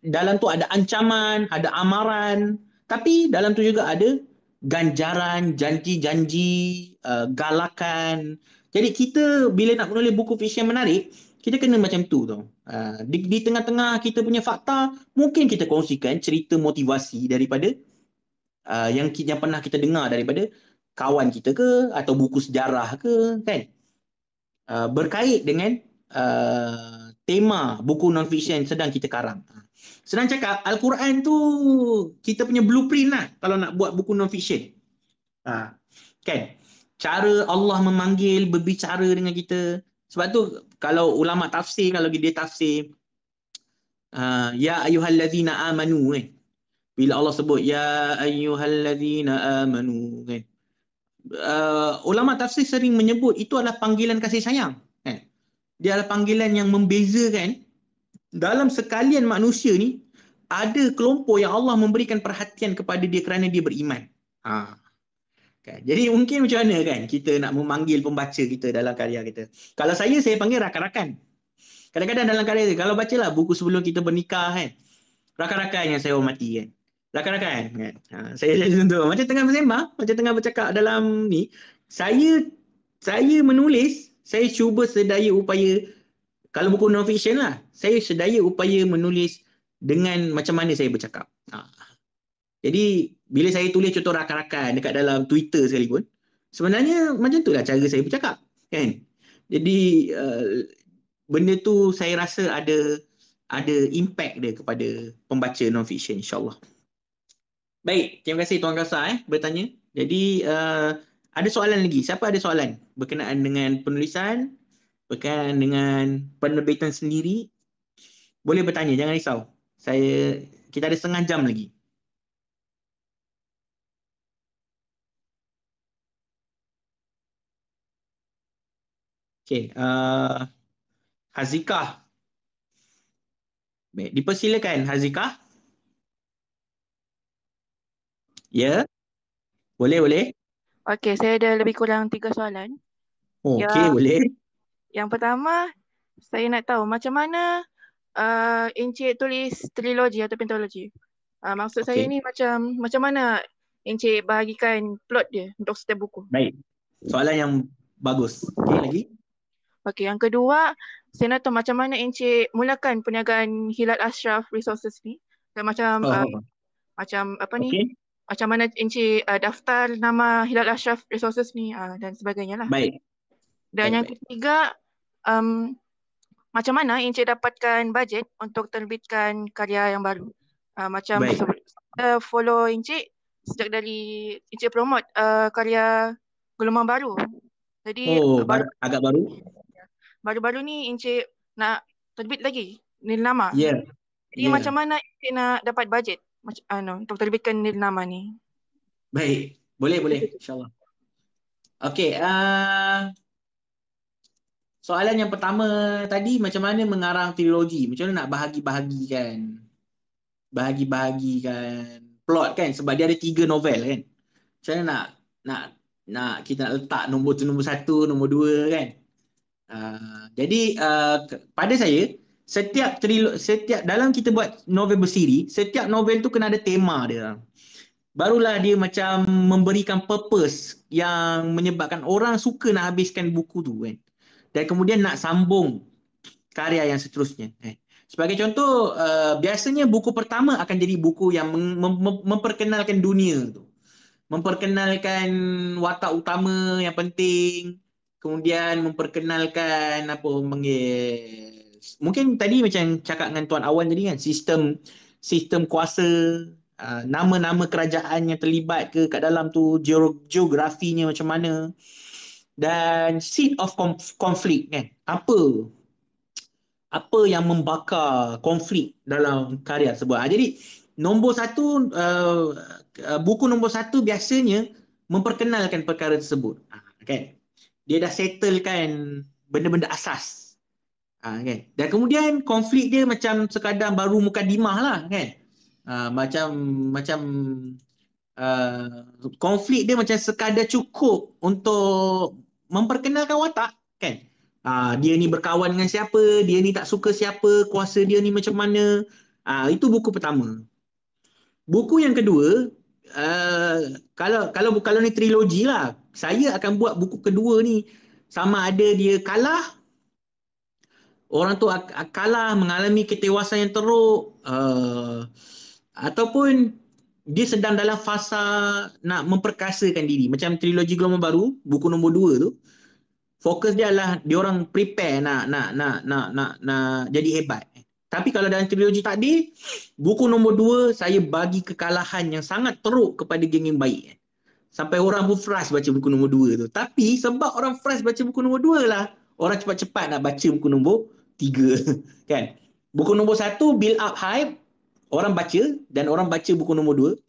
Dalam tu ada ancaman, ada amaran, tapi dalam tu juga ada ganjaran, janji-janji, galakan. Jadi kita bila nak menulis buku fiksyen menarik, kita kena macam tu tau. Di tengah-tengah kita punya fakta, mungkin kita kongsikan cerita motivasi daripada yang pernah kita dengar daripada kawan kita ke, atau buku sejarah ke kan. Berkait dengan tema buku non-fiction sedang kita karang. Senang cakap, Al-Quran tu kita punya blueprint lah kalau nak buat buku non-fiction. Kan? Cara Allah memanggil, berbicara dengan kita. Sebab tu kalau ulama tafsir, kalau dia tafsir ya ayyuhallazina amanu kan. Bila Allah sebut ya ayyuhallazina amanu kan. Ulama tafsir sering menyebut itu adalah panggilan kasih sayang kan. Dia adalah panggilan yang membezakan dalam sekalian manusia ni ada kelompok yang Allah memberikan perhatian kepada dia kerana dia beriman. Kan? Jadi mungkin macam mana kan kita nak memanggil pembaca kita dalam karya kita. Kalau saya panggil rakan-rakan. Kadang-kadang dalam karya kita, kalau bacalah buku sebelum kita bernikah kan, rakan-rakan yang saya hormati kan. Rakan-rakan kan. Saya contoh macam tengah bersembang, macam tengah bercakap dalam ni, saya menulis, saya cuba sedaya upaya. Kalau buku non-fiction lah, saya sedaya upaya menulis dengan macam mana saya bercakap. Jadi bila saya tulis contoh rakan-rakan dekat dalam Twitter sekalipun, sebenarnya macam itulah cara saya bercakap kan. Jadi benda tu saya rasa ada impact dia kepada pembaca non-fiction, insyaAllah. Baik, terima kasih Tuan Kasar bertanya. Jadi ada soalan lagi? Siapa ada soalan berkenaan dengan penulisan, berkenaan dengan penerbitan sendiri? Boleh bertanya, jangan risau. Kita ada setengah jam lagi. Okey, Hazikah. Baik, dipersilakan Hazikah. Ya. Boleh. Okey, saya ada lebih kurang 3 soalan. Okey, boleh. Yang pertama, saya nak tahu macam mana Encik tulis trilogi atau pentologi. Maksud saya ni macam mana Encik bahagikan plot dia untuk setiap buku. Baik. Soalan yang bagus. Okey, lagi? Okey, yang kedua, saya nak tahu macam mana Encik mulakan perniagaan Hilal Ashraf Resources ni. Dan macam apa ni? Okay. Macam mana Encik daftar nama Hilal Ashraf Resources ni dan sebagainya lah. Baik. Dan yang ketiga, macam mana Encik dapatkan bajet untuk terbitkan karya yang baru. Macam saya follow Encik sejak dari Encik promote karya Gelombang Baru. Jadi agak baru. Baru-baru ni Encik nak terbit lagi nilnama. Jadi macam mana Encik nak dapat bajet untuk terbitkan nilnama ni? Baik, boleh insyaAllah. Okey, soalan yang pertama tadi, macam mana mengarang trilogi, macam mana nak bahagi-bahagikan plot kan, sebab dia ada 3 novel kan. Macam mana nak kita nak letak nombor 1, nombor 2 kan. Jadi pada saya, setiap dalam kita buat novel bersiri, setiap novel tu kena ada tema dia. Barulah dia macam memberikan purpose yang menyebabkan orang suka nak habiskan buku tu kan. Dan kemudian nak sambung karya yang seterusnya. Sebagai contoh, biasanya buku pertama akan jadi buku yang memperkenalkan dunia tu. Memperkenalkan watak utama yang penting, kemudian memperkenalkan mungkin tadi macam cakap dengan Tuan Awan tadi kan, sistem kuasa, nama-nama kerajaan yang terlibat kat dalam tu, geografinya macam mana, dan seed of conflict kan. Apa yang membakar konflik dalam karya tersebut. Jadi buku nombor 1 biasanya memperkenalkan perkara tersebut. Kan? Dia dah settlekan benda-benda asas. Kan? Dan kemudian konflik dia macam sekadar baru mukadimah lah kan. Konflik dia macam sekadar cukup untuk memperkenalkan watak kan. Dia ni berkawan dengan siapa, dia ni tak suka siapa, kuasa dia ni macam mana. Itu buku pertama. Buku yang kedua, kalau ni trilogi lah, saya akan buat buku kedua ni sama ada dia kalah, orang tu kalah, mengalami ketewasan yang teruk, ataupun dia sedang dalam fasa nak memperkasakan diri. Macam trilogi Gelombang Baru, buku nombor 2 tu, fokus dia adalah dia orang prepare nak jadi hebat. Tapi kalau dalam trilogi takdir, buku nombor 2 saya bagi kekalahan yang sangat teruk kepada geng yang baik. Sampai orang pun frust baca buku nombor 2 tu. Tapi sebab orang frust baca buku nombor 2 lah, orang cepat-cepat nak baca buku nombor 3 kan. Buku nombor 1 build up hype, orang baca, dan orang baca buku nombor 2.